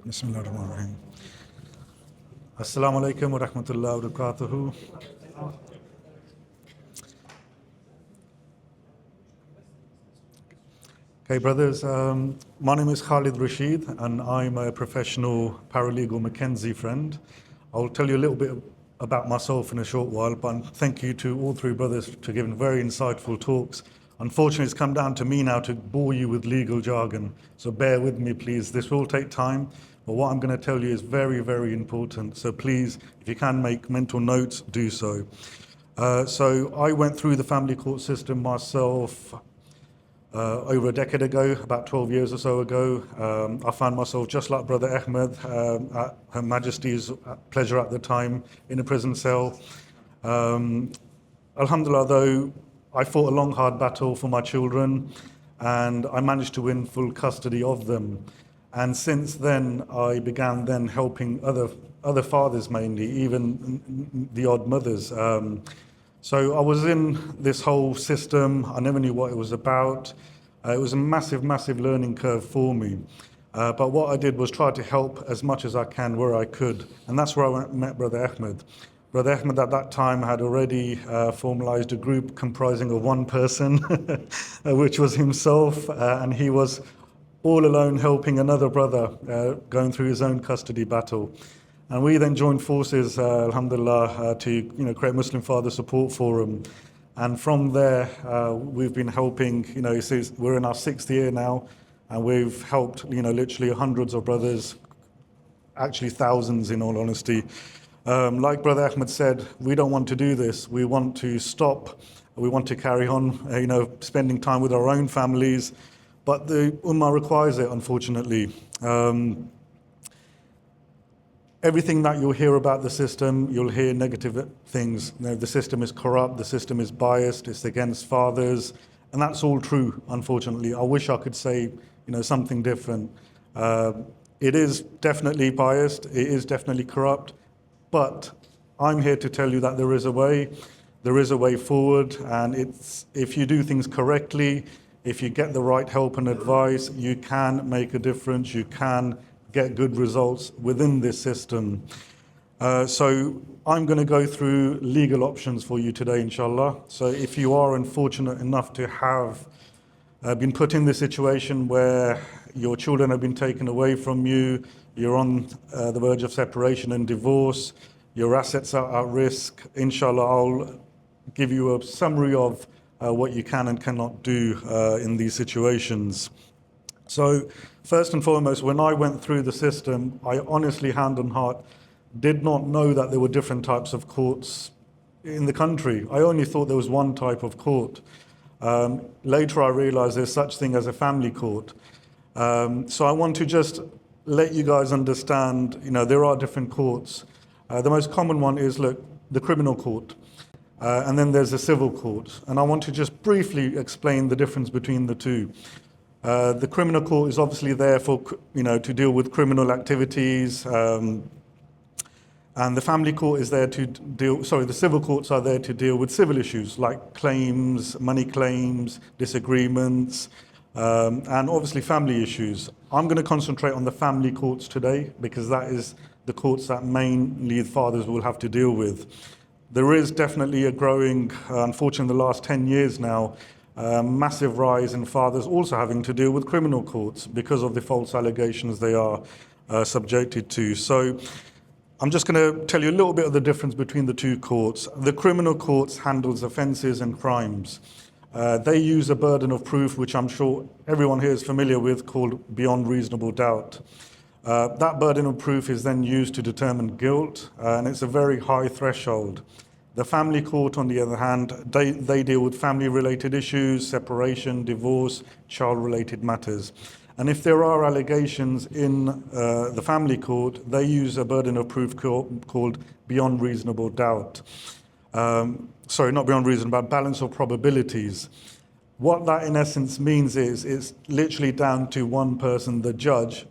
Bismillahirrahmanirrahim. Assalamu alaikum wa rahmatullahi wa barakatuhu. Okay, brothers, my name is Khalid Rashid, and I'm a professional paralegal Mackenzie friend. I'll tell you a little bit about myself in a short while, but thank you to all three brothers for giving very insightful talks. Unfortunately, it's come down to me now to bore you with legal jargon, so bear with me, please. This will take time, but what I'm going to tell you is very, very important. So please, if you can make mental notes, do so. So I went through the family court system myself over a decade ago, about 12 years or so ago. I found myself just like Brother Ahmed, at Her Majesty's pleasure at the time, in a prison cell. Alhamdulillah, though, I fought a long, hard battle for my children, and I managed to win full custody of them. And since then, I began then helping other fathers mainly, even the odd mothers. So I was in this whole system. I never knew what it was about. It was a massive, massive learning curve for me. But what I did was try to help as much as I can where I could. And that's where I met Brother Ahmed. Brother Ahmed at that time had already formalized a group comprising of one person, which was himself, and he was all alone helping another brother going through his own custody battle. And we then joined forces, alhamdulillah, to create Muslim Father Support Forum. And from there, we've been helping, we're in our 6th year now, and we've helped, literally hundreds of brothers, actually thousands in all honesty. Like Brother Ahmed said, we don't want to do this. We want to stop. We want to carry on, spending time with our own families. But the Ummah requires it, unfortunately. Everything that you'll hear about the system, you'll hear negative things. The system is corrupt, the system is biased, it's against fathers, and that's all true, unfortunately. I wish I could say, something different. It is definitely biased, it is definitely corrupt, but I'm here to tell you that there is a way forward, and if you do things correctly, if you get the right help and advice, you can make a difference, you can get good results within this system. So I'm going to go through legal options for you today, inshallah. So if you are unfortunate enough to have been put in this situation where your children have been taken away from you, you're on the verge of separation and divorce, your assets are at risk, inshallah, I'll give you a summary of what you can and cannot do in these situations. So first and foremost, when I went through the system, I honestly, hand on heart, did not know that there were different types of courts in the country. I only thought there was one type of court. Later I realized there's such thing as a family court. So I want to just let you guys understand, there are different courts. The most common one is, the criminal court. And then there's the civil court. And I want to just briefly explain the difference between the two. The criminal court is obviously there for, to deal with criminal activities. And the family court is there to the civil courts are there to deal with civil issues like claims, money claims, disagreements, and obviously family issues. I'm going to concentrate on the family courts today because that is the courts that mainly fathers will have to deal with. There is definitely a growing, unfortunately in the last 10 years now, massive rise in fathers also having to deal with criminal courts because of the false allegations they are subjected to. So I'm just going to tell you a little bit of the difference between the two courts. The criminal courts handles offences and crimes. They use a burden of proof, which I'm sure everyone here is familiar with, called beyond reasonable doubt. That burden of proof is then used to determine guilt, and it's a very high threshold. The family court, on the other hand, they deal with family-related issues, separation, divorce, child-related matters. And if there are allegations in the family court, they use a burden of proof called beyond reasonable doubt. Sorry, not beyond reason, but balance of probabilities. What that in essence means is it's literally down to one person, the judge,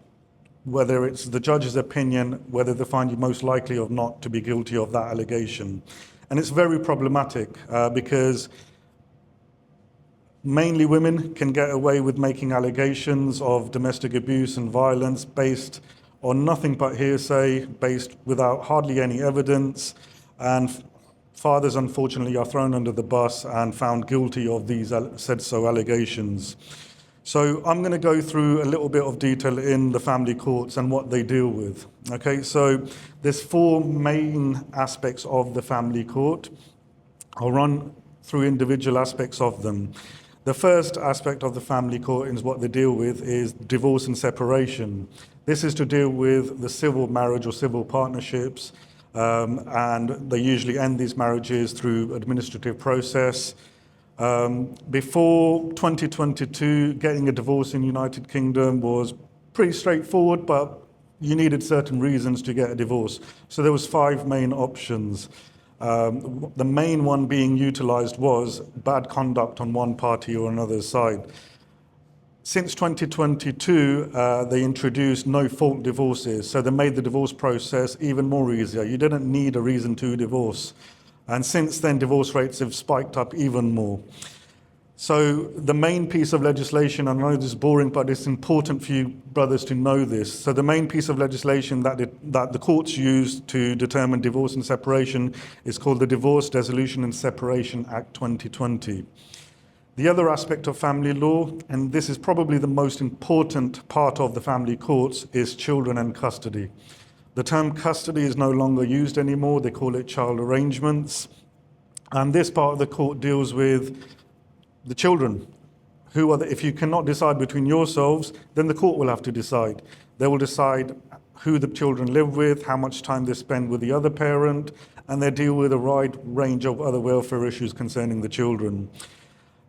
whether it's the judge's opinion, whether they find you most likely or not to be guilty of that allegation. And it's very problematic because mainly women can get away with making allegations of domestic abuse and violence based on nothing but hearsay, based without hardly any evidence, and fathers unfortunately are thrown under the bus and found guilty of these said-so allegations. So I'm going to go through a little bit of detail in the family courts and what they deal with. Okay, so there's four main aspects of the family court. I'll run through individual aspects of them. The first aspect of the family court is what they deal with is divorce and separation. This is to deal with the civil marriage or civil partnerships, and they usually end these marriages through administrative process. Before 2022, getting a divorce in the United Kingdom was pretty straightforward, but you needed certain reasons to get a divorce. So there was 5 main options. The main one being utilized was bad conduct on one party or another's side. Since 2022, they introduced no-fault divorces, so they made the divorce process even more easier. You didn't need a reason to divorce. And since then, divorce rates have spiked up even more. So the main piece of legislation, and I know this is boring, but it's important for you brothers to know this. So the main piece of legislation that the courts use to determine divorce and separation is called the Divorce Dissolution and Separation Act 2020. The other aspect of family law, and this is probably the most important part of the family courts, is children and custody. The term custody is no longer used anymore. They call it child arrangements. And this part of the court deals with the children. If you cannot decide between yourselves, then the court will have to decide. They will decide who the children live with, how much time they spend with the other parent, and they deal with a wide range of other welfare issues concerning the children.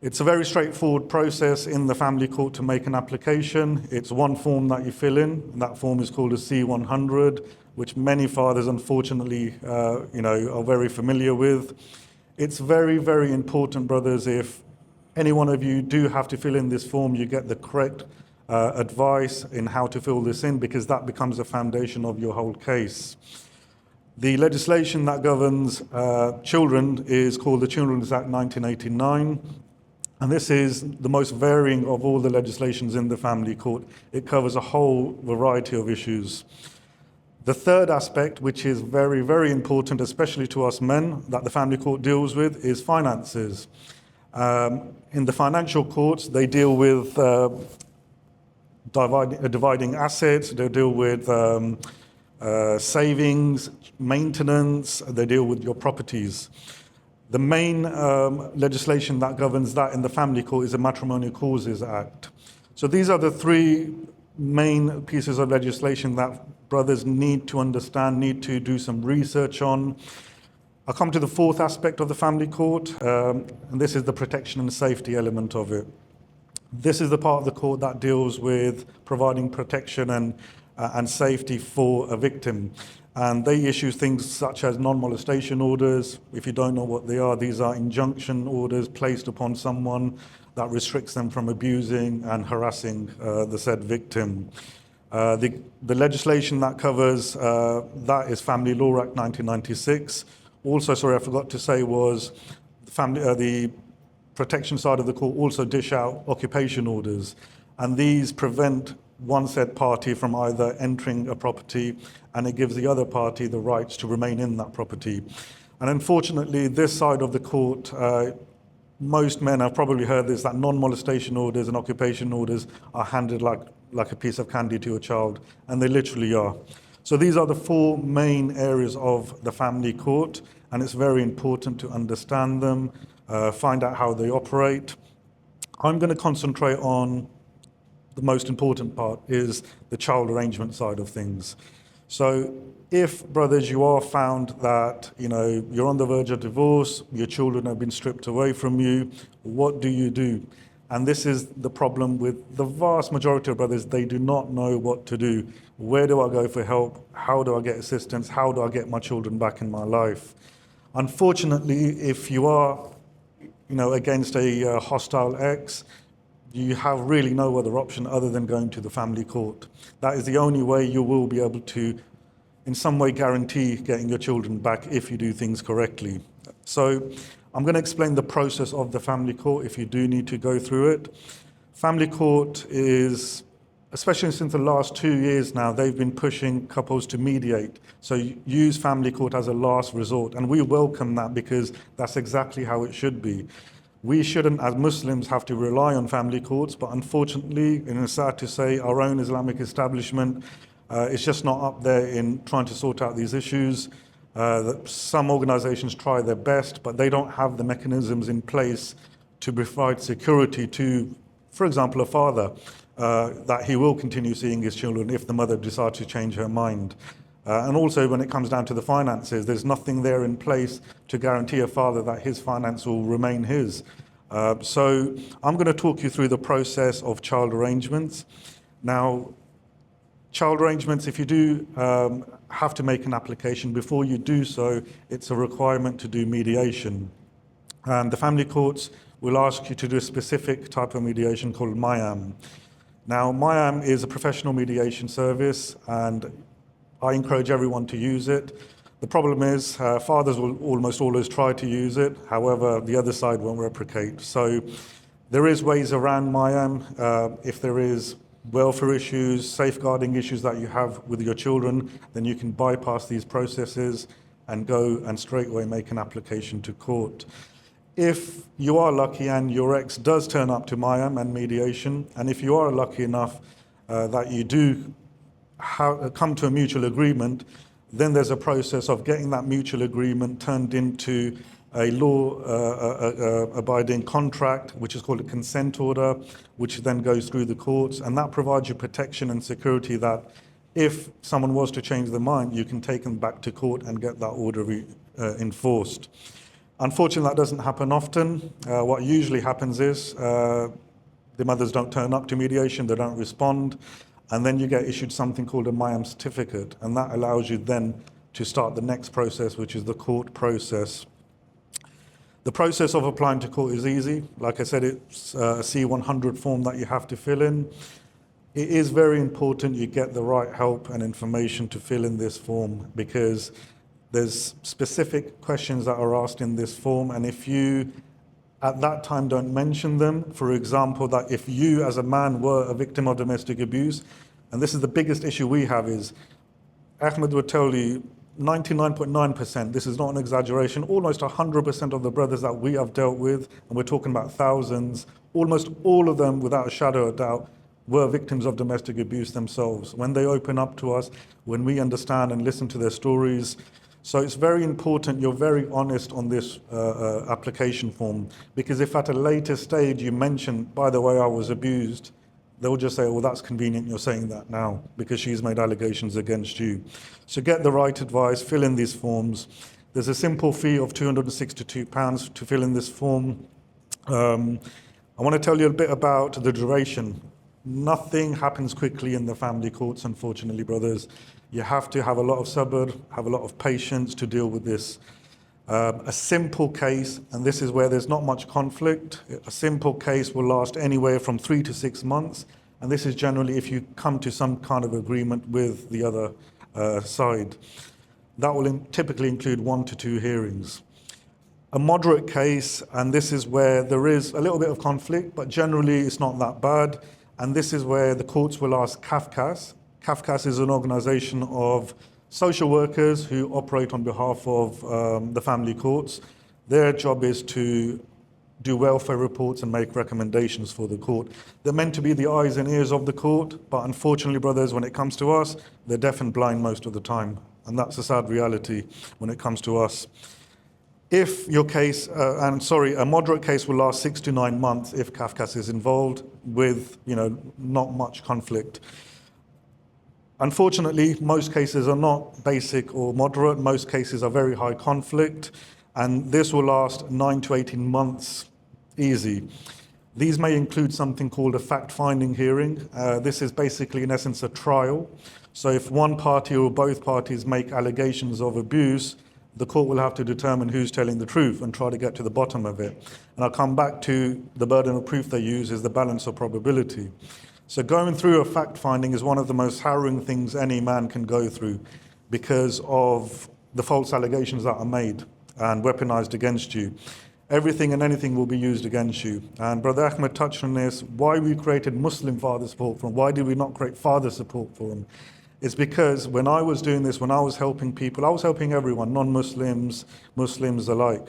It's a very straightforward process in the family court to make an application. It's one form that you fill in, and that form is called a C100, which many fathers, unfortunately, are very familiar with. It's very, very important, brothers, if any one of you do have to fill in this form, you get the correct advice in how to fill this in, because that becomes the foundation of your whole case. The legislation that governs children is called the Children's Act 1989. And this is the most varying of all the legislations in the family court. It covers a whole variety of issues. The third aspect, which is very, very important, especially to us men, that the family court deals with, is finances. In the financial courts, they deal with dividing assets, they deal with savings, maintenance, they deal with your properties. The main legislation that governs that in the family court is the Matrimonial Causes Act. So these are the 3 main pieces of legislation that brothers need to understand, need to do some research on. I'll come to the 4th aspect of the family court, and this is the protection and safety element of it. This is the part of the court that deals with providing protection and safety for a victim. And they issue things such as non-molestation orders. If you don't know what they are, these are injunction orders placed upon someone that restricts them from abusing and harassing the said victim. The legislation that covers that is Family Law Act 1996. Also, sorry, I forgot to say, was the protection side of the court also dish out occupation orders. And these prevent one said party from either entering a property, and it gives the other party the rights to remain in that property. And unfortunately, this side of the court, most men have probably heard this, that non-molestation orders and occupation orders are handed like a piece of candy to a child, and they literally are. So these are the 4 main areas of the family court, and it's very important to understand them, find out how they operate. I'm going to concentrate on the most important part, is the child arrangement side of things. So if, brothers, you are found that you're on the verge of divorce, your children have been stripped away from you, what do you do? And this is the problem with the vast majority of brothers. They do not know what to do. Where do I go for help? How do I get assistance? How do I get my children back in my life? Unfortunately, if you are against a hostile ex, you have really no other option other than going to the family court. That is the only way you will be able to, in some way, guarantee getting your children back if you do things correctly. So I'm going to explain the process of the family court if you do need to go through it. Family court is especially since the last 2 years now, they've been pushing couples to mediate. So use family court as a last resort. And we welcome that because that's exactly how it should be. We shouldn't, as Muslims, have to rely on family courts, but unfortunately, and it's sad to say, our own Islamic establishment is just not up there in trying to sort out these issues. Some organizations try their best, but they don't have the mechanisms in place to provide security to, for example, a father, that he will continue seeing his children if the mother decides to change her mind. And also when it comes down to the finances, there's nothing there in place to guarantee a father that his finance will remain his. So I'm going to talk you through the process of child arrangements. Now, child arrangements, if you do have to make an application, before you do so, it's a requirement to do mediation. And the family courts will ask you to do a specific type of mediation called MIAM. Now, MIAM is a professional mediation service, and I encourage everyone to use it. The problem is fathers will almost always try to use it. However, the other side won't reciprocate. So there is ways around MIAM. If there is welfare issues, safeguarding issues that you have with your children, then you can bypass these processes and go and straight away make an application to court. If you are lucky and your ex does turn up to MIAM and mediation, and if you are lucky enough that you do come to a mutual agreement, then there's a process of getting that mutual agreement turned into a law-abiding contract, which is called a consent order, which then goes through the courts, and that provides you protection and security that if someone was to change their mind, you can take them back to court and get that order enforced. Unfortunately, that doesn't happen often. What usually happens is the mothers don't turn up to mediation, they don't respond, and then you get issued something called a MIAM certificate, and that allows you then to start the next process, which is the court process. The process of applying to court is easy. Like I said, it's a C100 form that you have to fill in. It is very important you get the right help and information to fill in this form, because there's specific questions that are asked in this form, and if you at that time don't mention them, for example, that if you as a man were a victim of domestic abuse, and this is the biggest issue we have, is Ahmed would tell you 99.9%, this is not an exaggeration, almost 100% of the brothers that we have dealt with, and we're talking about thousands, almost all of them without a shadow of a doubt were victims of domestic abuse themselves. When they open up to us, when we understand and listen to their stories. So it's very important you're very honest on this application form, because if at a later stage you mention, by the way, I was abused, they'll just say, well, that's convenient you're saying that now because she's made allegations against you. So get the right advice, fill in these forms. There's a simple fee of £262 to fill in this form. I want to tell you a bit about the duration. Nothing happens quickly in the family courts, unfortunately, brothers. You have to have a lot of sabr, have a lot of patience to deal with this. A simple case, and this is where there's not much conflict, a simple case will last anywhere from 3 to 6 months, and this is generally if you come to some kind of agreement with the other side. That will typically include 1 to 2 hearings. A moderate case, and this is where there is a little bit of conflict, but generally it's not that bad, and this is where the courts will ask CAFCAS. CAFCAS is an organization of social workers who operate on behalf of the family courts. Their job is to do welfare reports and make recommendations for the court. They're meant to be the eyes and ears of the court, but unfortunately, brothers, when it comes to us, they're deaf and blind most of the time. And that's a sad reality when it comes to us. If your case, a moderate case will last 6 to 9 months if CAFCAS is involved with, not much conflict. Unfortunately, most cases are not basic or moderate. Most cases are very high conflict, and this will last 9 to 18 months easy. These may include something called a fact-finding hearing. This is basically, in essence, a trial. So if one party or both parties make allegations of abuse, the court will have to determine who's telling the truth and try to get to the bottom of it. And I'll come back to the burden of proof they use is the balance of probability. So going through a fact-finding is one of the most harrowing things any man can go through because of the false allegations that are made and weaponized against you. everything and anything will be used against you. And Brother Ahmed touched on this, why we created Muslim father support forum. Why did we not create father support forum? It's because when I was doing this, when I was helping people, I was helping everyone, non-Muslims, Muslims alike.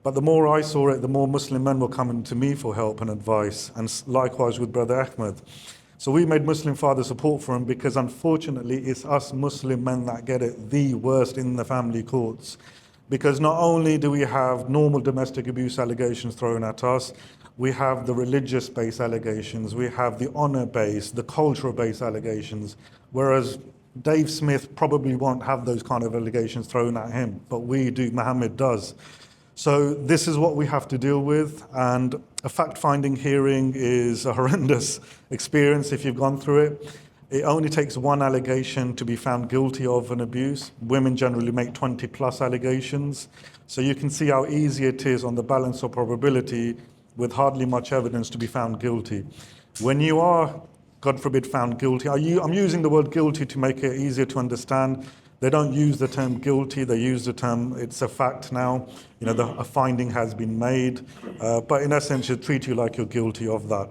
But the more I saw it, the more Muslim men were coming to me for help and advice, and likewise with Brother Ahmed. So we made Muslim Father Support Forum because unfortunately it's us Muslim men that get it the worst in the family courts. Because not only do we have normal domestic abuse allegations thrown at us, we have the religious-based allegations, we have the honor-based, the cultural-based allegations, whereas Dave Smith probably won't have those kind of allegations thrown at him, but we do, Muhammad does. So this is what we have to deal with, and a fact-finding hearing is a horrendous experience if you've gone through it. It only takes one allegation to be found guilty of an abuse. Women generally make 20 plus allegations. So you can see how easy it is on the balance of probability with hardly much evidence to be found guilty. When you are, God forbid, found guilty, I'm using the word guilty to make it easier to understand. They don't use the term guilty, they use the term, it's a fact now, a finding has been made, but in essence, they treat you like you're guilty of that.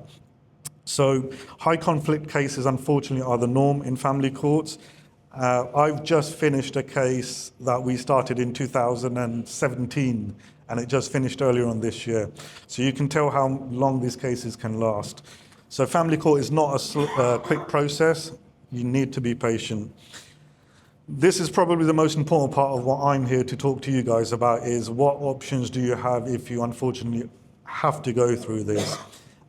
So high conflict cases, unfortunately, are the norm in family courts. I've just finished a case that we started in 2017, and it just finished earlier on this year. So you can tell how long these cases can last. So family court is not a quick process. You need to be patient. This is probably the most important part of what I'm here to talk to you guys about, is what options do you have if you unfortunately have to go through this.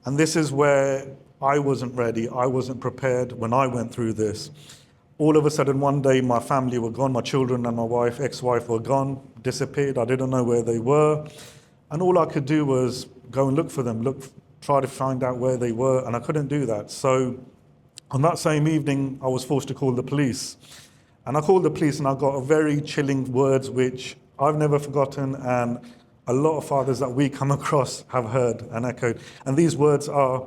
And this is where I wasn't ready, I wasn't prepared when I went through this. All of a sudden one day my family were gone, my children and my wife, ex-wife were gone, disappeared, I didn't know where they were. And all I could do was go and look for them, try to find out where they were, and I couldn't do that. So on that same evening, I was forced to call the police. And I called the police and I got a very chilling words which I've never forgotten, and a lot of fathers that we come across have heard and echoed. And these words are,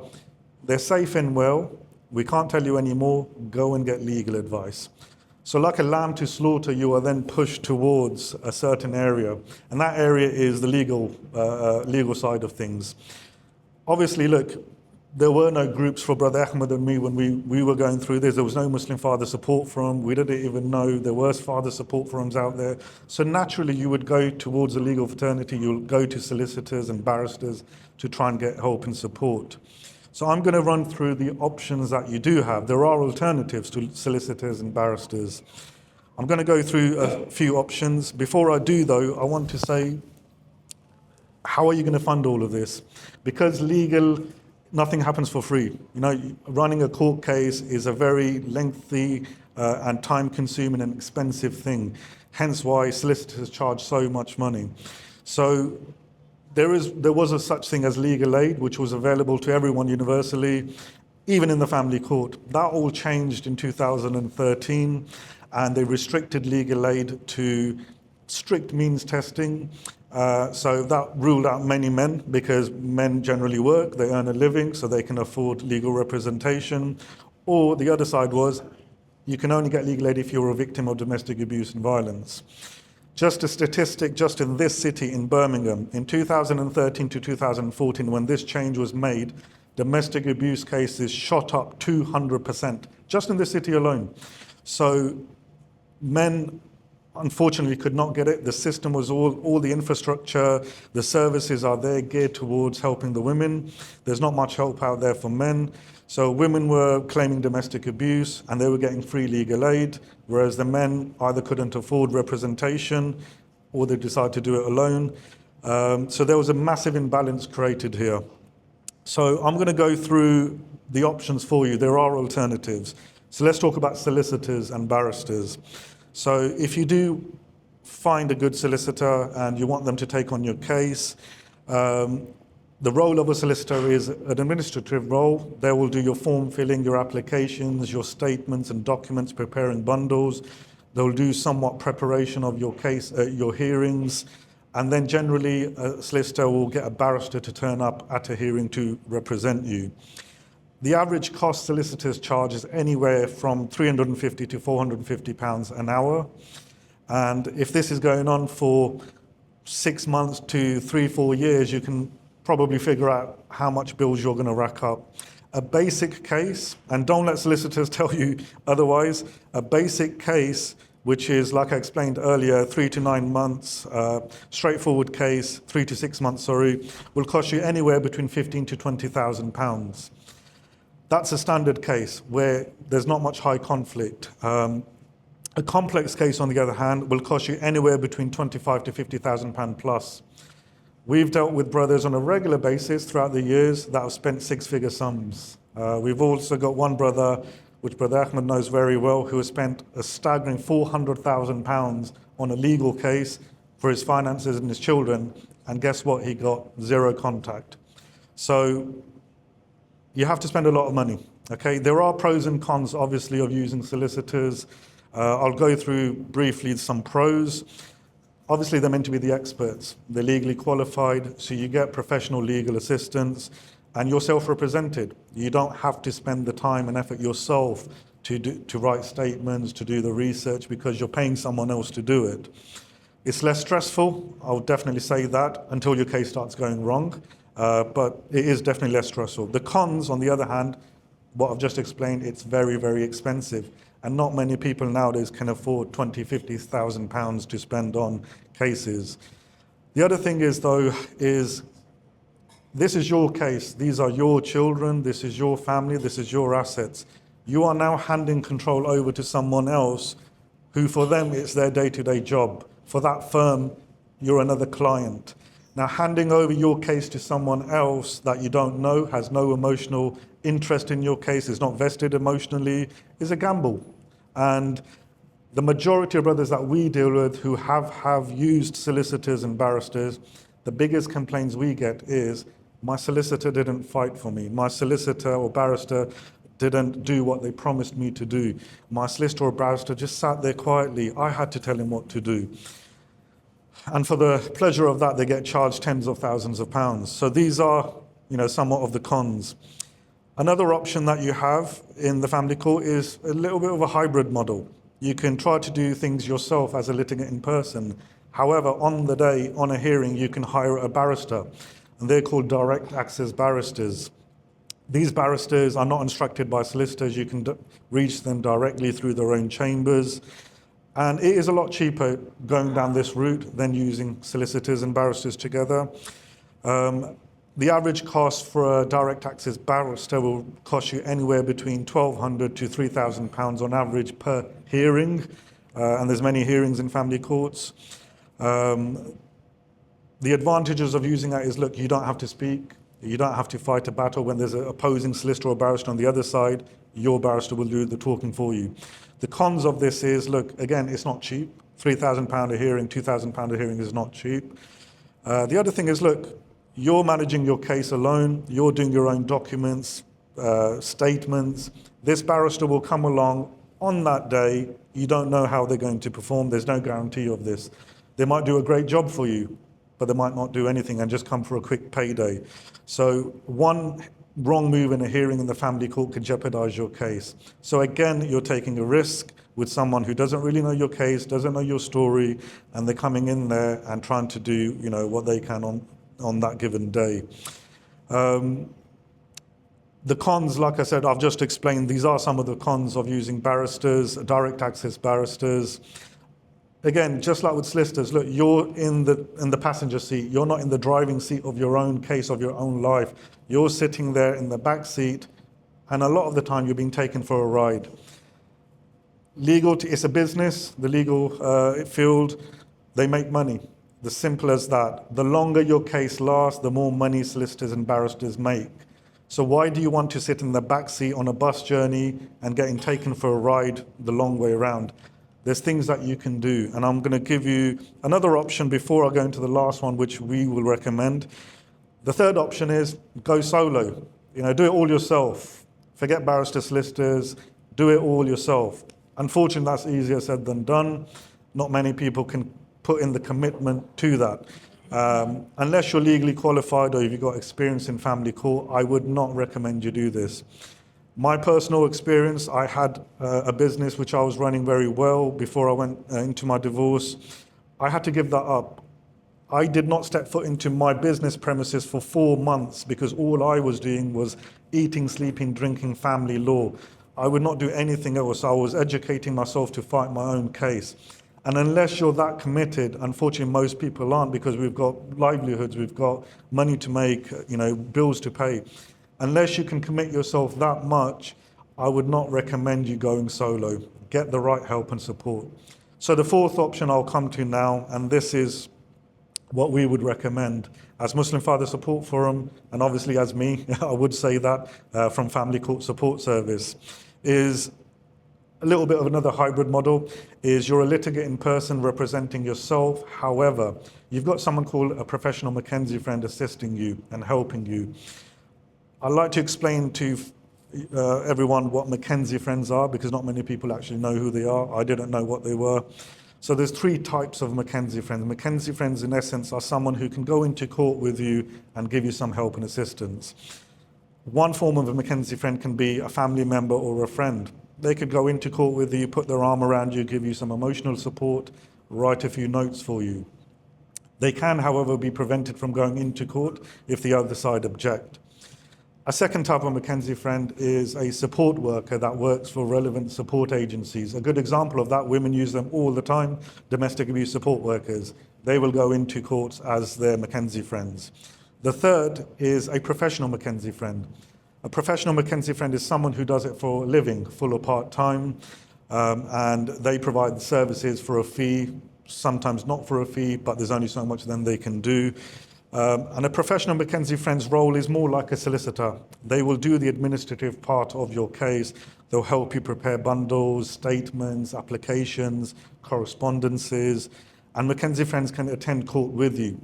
they're safe and well, we can't tell you anymore, go and get legal advice. So like a lamb to slaughter, you are then pushed towards a certain area. And that area is the legal side of things. Obviously, look, there were no groups for Brother Ahmed and me when we were going through this. There was no Muslim Father Support Forum. We didn't even know there were father support forums out there. So naturally, you would go towards a legal fraternity. You'll go to solicitors and barristers to try and get help and support. So I'm going to run through the options that you do have. There are alternatives to solicitors and barristers. I'm going to go through a few options. Before I do, though, I want to say, how are you going to fund all of this? Because nothing happens for free. Running a court case is a very lengthy and time-consuming and expensive thing. Hence why solicitors charge so much money. So there was a such thing as legal aid, which was available to everyone universally, even in the family court. That all changed in 2013, and they restricted legal aid to strict means testing. So that ruled out many men, because men generally work, they earn a living, so they can afford legal representation. Or the other side was, you can only get legal aid if you're a victim of domestic abuse and violence. Just a statistic, just in this city, in Birmingham, in 2013 to 2014, when this change was made, domestic abuse cases shot up 200%, just in this city alone. So men unfortunately could not get it. The system was all the infrastructure, the services are there geared towards helping the women. There's not much help out there for men. So women were claiming domestic abuse and they were getting free legal aid, whereas the men either couldn't afford representation or they decided to do it alone. So there was a massive imbalance created here. So I'm going to go through the options for you. There are alternatives. So let's talk about solicitors and barristers. So if you do find a good solicitor and you want them to take on your case, the role of a solicitor is an administrative role. They will do your form filling, your applications, your statements and documents, preparing bundles. They'll do somewhat preparation of your case, your hearings, and then generally a solicitor will get a barrister to turn up at a hearing to represent you. The average cost solicitors charge is anywhere from £350 to £450 an hour. And if this is going on for 6 months to 3-4 years, you can probably figure out how much bills you're going to rack up. A basic case, and don't let solicitors tell you otherwise, a basic case, which is, like I explained earlier, 3 to 9 months, straightforward case, 3 to 6 months, will cost you anywhere between 15 to 20,000 pounds. That's a standard case where there's not much high conflict. A complex case, on the other hand, will cost you anywhere between 25 to 50,000 pound plus. We've dealt with brothers on a regular basis throughout the years that have spent six-figure sums. We've also got one brother, which Brother Ahmed knows very well, who has spent a staggering 400,000 pounds on a legal case for his finances and his children, and guess what? He got zero contact. So you have to spend a lot of money. Okay, there are pros and cons, obviously, of using solicitors. I'll go through briefly some pros. Obviously, they're meant to be the experts. They're legally qualified, so you get professional legal assistance, and you're self-represented. You don't have to spend the time and effort yourself to write statements, to do the research, because you're paying someone else to do it. It's less stressful, I'll definitely say that, until your case starts going wrong, but it is definitely less stressful. The cons, on the other hand, what I've just explained, it's very, very expensive. And not many people nowadays can afford 20, 50,000 pounds to spend on cases. The other thing is, though, is this is your case. These are your children. This is your family. This is your assets. You are now handing control over to someone else who, for them, it's their day-to-day job. For that firm, you're another client. Now, handing over your case to someone else that you don't know, has no emotional interest in your case, is not vested emotionally, is a gamble. And the majority of brothers that we deal with who have used solicitors and barristers, the biggest complaints we get is, my solicitor didn't fight for me. My solicitor or barrister didn't do what they promised me to do. My solicitor or barrister just sat there quietly. I had to tell him what to do. And for the pleasure of that, they get charged tens of thousands of pounds. So these are, somewhat of the cons. Another option that you have in the family court is a little bit of a hybrid model. You can try to do things yourself as a litigant in person. However, on the day, on a hearing, you can hire a barrister, and they're called direct access barristers. These barristers are not instructed by solicitors. You can reach them directly through their own chambers. And it is a lot cheaper going down this route than using solicitors and barristers together. The average cost for a direct access barrister will cost you anywhere between £1,200 to £3,000 on average per hearing, and there's many hearings in family courts. The advantages of using that is, look, you don't have to speak, you don't have to fight a battle. When there's an opposing solicitor or barrister on the other side, your barrister will do the talking for you. The cons of this is, look, again, it's not cheap. £3,000 a hearing, £2,000 a hearing is not cheap. The other thing is, look, you're managing your case alone, you're doing your own documents, statements. This barrister will come along on that day. You don't know how they're going to perform. There's no guarantee of this. They might do a great job for you, but they might not do anything and just come for a quick payday. So one wrong move in a hearing in the family court could jeopardize your case. So again, you're taking a risk with someone who doesn't really know your case, doesn't know your story, and they're coming in there and trying to do, what they can on that given day. The cons, like I said, I've just explained. These are some of the cons of using barristers, direct access barristers. Again, just like with solicitors, look, you're in the passenger seat. You're not in the driving seat of your own case, of your own life. You're sitting there in the back seat, and a lot of the time you're being taken for a ride. It's a business, the legal field, they make money. The simple as that. The longer your case lasts, the more money solicitors and barristers make. So why do you want to sit in the back seat on a bus journey and getting taken for a ride the long way around? There's things that you can do. And I'm going to give you another option before I go into the last one, which we will recommend. The third option is go solo. Do it all yourself. Forget barrister solicitors. Do it all yourself. Unfortunately, that's easier said than done. Not many people can put in the commitment to that. Unless you're legally qualified or if you've got experience in family court, I would not recommend you do this. My personal experience, I had a business which I was running very well before I went into my divorce. I had to give that up. I did not step foot into my business premises for 4 months because all I was doing was eating, sleeping, drinking, family law. I would not do anything else. I was educating myself to fight my own case. And unless you're that committed, unfortunately most people aren't, because we've got livelihoods, we've got money to make, bills to pay. Unless you can commit yourself that much, I would not recommend you going solo. Get the right help and support. So the fourth option I'll come to now, and this is what we would recommend as Muslim Father Support Forum, and obviously as me, I would say that from Family Court Support Service, is a little bit of another hybrid model. Is you're a litigating person representing yourself. However, you've got someone called a professional Mackenzie friend assisting you and helping you. I'd like to explain to everyone what Mackenzie friends are, because not many people actually know who they are. I didn't know what they were. So there's 3 types of Mackenzie friends. Mackenzie friends, in essence, are someone who can go into court with you and give you some help and assistance. One form of a Mackenzie friend can be a family member or a friend. They could go into court with you, put their arm around you, give you some emotional support, write a few notes for you. They can, however, be prevented from going into court if the other side object. A second type of Mackenzie friend is a support worker that works for relevant support agencies. A good example of that, women use them all the time, domestic abuse support workers. They will go into courts as their Mackenzie friends. The third is a professional Mackenzie friend. A professional Mackenzie friend is someone who does it for a living, full or part-time, and they provide the services for a fee, sometimes not for a fee, but there's only so much then they can do. And a professional Mackenzie friend's role is more like a solicitor. They will do the administrative part of your case. They'll help you prepare bundles, statements, applications, correspondences, and Mackenzie friends can attend court with you.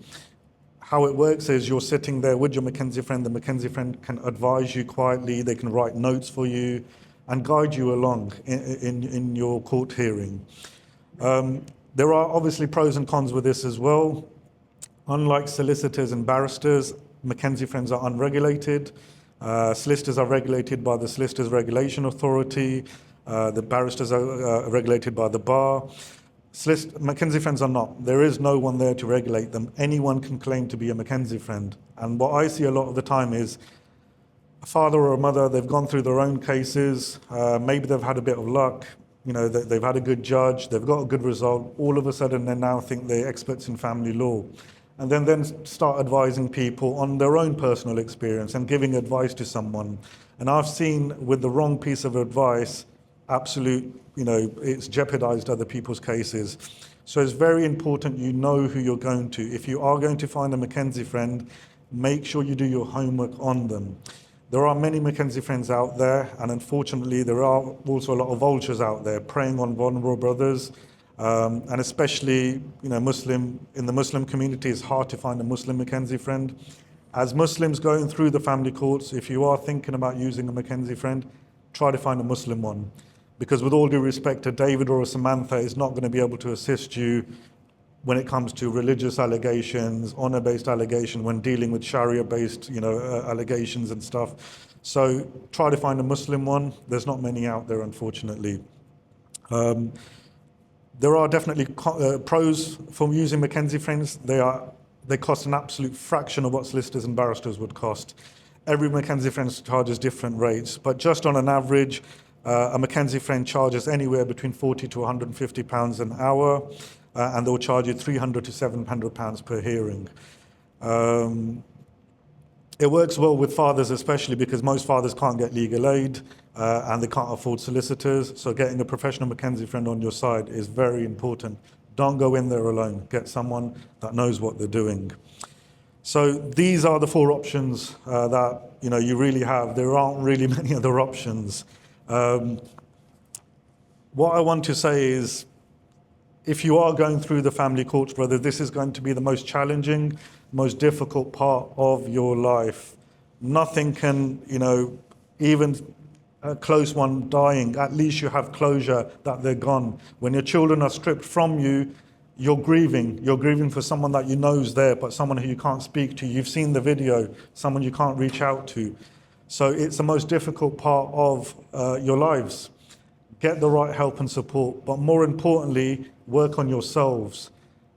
How it works is you're sitting there with your Mackenzie friend. The Mackenzie friend can advise you quietly. They can write notes for you and guide you along in your court hearing. There are obviously pros and cons with this as well. Unlike solicitors and barristers, Mackenzie friends are unregulated. Solicitors are regulated by the Solicitors Regulation Authority. The barristers are regulated by the bar. Mackenzie friends are not. There is no one there to regulate them. Anyone can claim to be a Mackenzie friend. And what I see a lot of the time is a father or a mother, they've gone through their own cases. Maybe they've had a bit of luck. They've had a good judge. They've got a good result. All of a sudden, they now think they're experts in family law. And then start advising people on their own personal experience and giving advice to someone. And I've seen with the wrong piece of advice, it's jeopardized other people's cases. So it's very important you know who you're going to. If you are going to find a Mackenzie friend, make sure you do your homework on them. There are many Mackenzie friends out there, and unfortunately there are also a lot of vultures out there preying on vulnerable brothers. And especially, in the Muslim community, it's hard to find a Muslim Mackenzie friend. As Muslims going through the family courts, if you are thinking about using a Mackenzie friend, try to find a Muslim one. Because with all due respect to David or a Samantha, is not going to be able to assist you when it comes to religious allegations, honor-based allegations, when dealing with Sharia-based, allegations and stuff. So try to find a Muslim one. There's not many out there, unfortunately. There are definitely pros for using Mackenzie friends. They cost an absolute fraction of what solicitors and barristers would cost. Every Mackenzie friend charges different rates, but just on an average, a Mackenzie friend charges anywhere between £40 to £150 an hour, and they'll charge you £300 to £700 per hearing. It works well with fathers, especially because most fathers can't get legal aid and they can't afford solicitors. So getting a professional Mackenzie friend on your side is very important. Don't go in there alone. Get someone that knows what they're doing. So these are the 4 options that you really have. There aren't really many other options. What I want to say is, if you are going through the family courts, brother, this is going to be the most challenging, most difficult part of your life. Nothing can, even a close one dying, at least you have closure that they're gone. When your children are stripped from you, you're grieving. You're grieving for someone that you know is there, but someone who you can't speak to. You've seen the video, someone you can't reach out to. So it's the most difficult part of your lives. Get the right help and support, but more importantly, work on yourselves.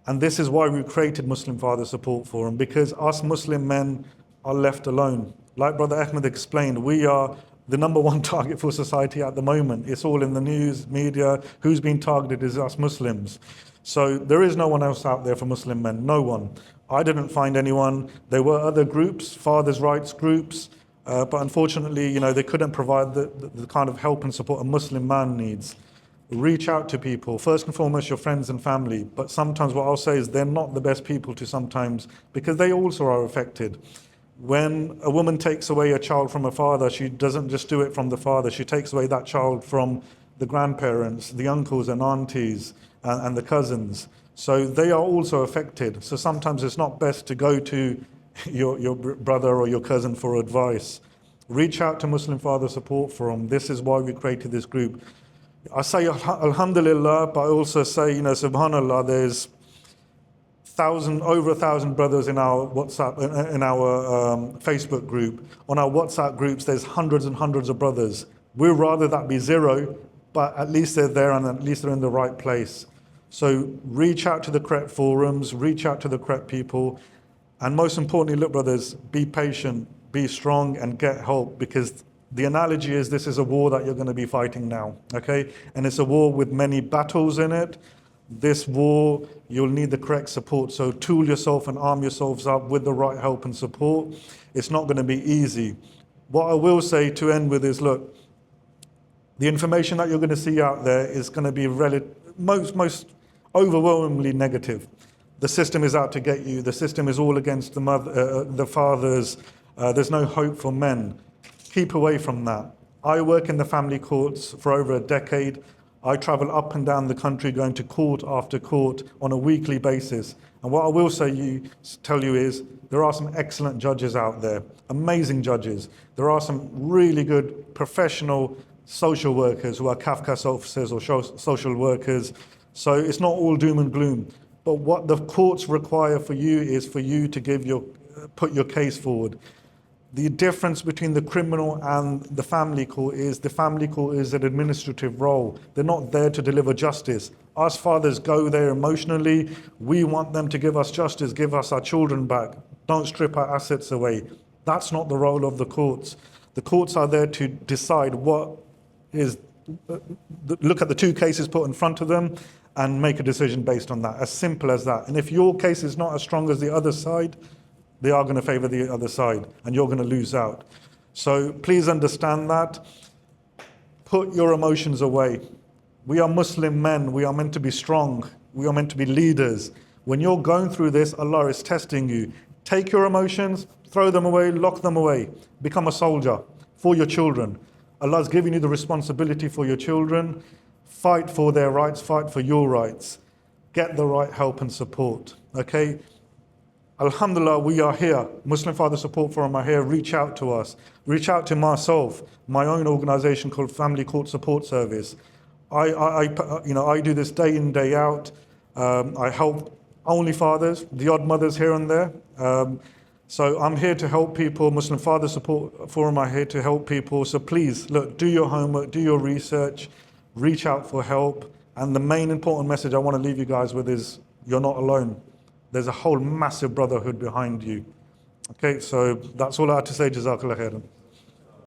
And this is why we created Muslim Father Support Forum, because us Muslim men are left alone. Like Brother Ahmed explained, we are the number one target for society at the moment. It's all in the news, media. Who's been targeted is us Muslims. So there is no one else out there for Muslim men, no one. I didn't find anyone. There were other groups, fathers' rights groups, but unfortunately, they couldn't provide the kind of help and support a Muslim man needs. Reach out to people, first and foremost your friends and family, but sometimes what I'll say is they're not the best people to sometimes, because they also are affected. When a woman takes away a child from a father, she doesn't just do it from the father, she takes away that child from the grandparents, the uncles and aunties, and the cousins. So they are also affected. So sometimes it's not best to go to your brother or your cousin for advice. Reach out to Muslim Father Support Forum. This is why we created this group. I say Alhamdulillah, but I also say, Subhanallah, there's over 1,000 brothers in our WhatsApp, in our Facebook group. On our WhatsApp groups, there's hundreds and hundreds of brothers. We'd rather that be zero, but at least they're there and at least they're in the right place. So reach out to the correct forums, reach out to the correct people, and most importantly, look, brothers, be patient, be strong, and get help, because the analogy is this is a war that you're going to be fighting now, okay? And it's a war with many battles in it. This war, you'll need the correct support. So tool yourself and arm yourselves up with the right help and support. It's not going to be easy. What I will say to end with is, look, the information that you're going to see out there is going to be most overwhelmingly negative. The system is out to get you. The system is all against the fathers. There's no hope for men. Keep away from that. I work in the family courts for over a decade. I travel up and down the country going to court after court on a weekly basis. And what I will tell you is there are some excellent judges out there, amazing judges. There are some really good professional social workers who are CAFCAS officers or social workers. So it's not all doom and gloom. But what the courts require for you is for you to put your case forward. The difference between the criminal and the family court is the family court is an administrative role. They're not there to deliver justice. Us fathers go there emotionally. We want them to give us justice, give us our children back. Don't strip our assets away. That's not the role of the courts. The courts are there to decide look at the two cases put in front of them and make a decision based on that. As simple as that. And if your case is not as strong as the other side, they are going to favor the other side and you're going to lose out. So please understand that. Put your emotions away. We are Muslim men. We are meant to be strong. We are meant to be leaders. When you're going through this, Allah is testing you. Take your emotions, throw them away, lock them away. Become a soldier for your children. Allah has given you the responsibility for your children. Fight for their rights, fight for your rights. Get the right help and support. Okay? Alhamdulillah, we are here. Muslim Father Support Forum are here. Reach out to us. Reach out to myself, my own organization called Family Court Support Service. I do this day in, day out. I help only fathers, the odd mothers here and there. So I'm here to help people. Muslim Father Support Forum are here to help people. So please, look, do your homework, do your research, reach out for help. And the main important message I want to leave you guys with is you're not alone. There's a whole massive brotherhood behind you. Okay, so that's all I had to say. Jazakallah khairan.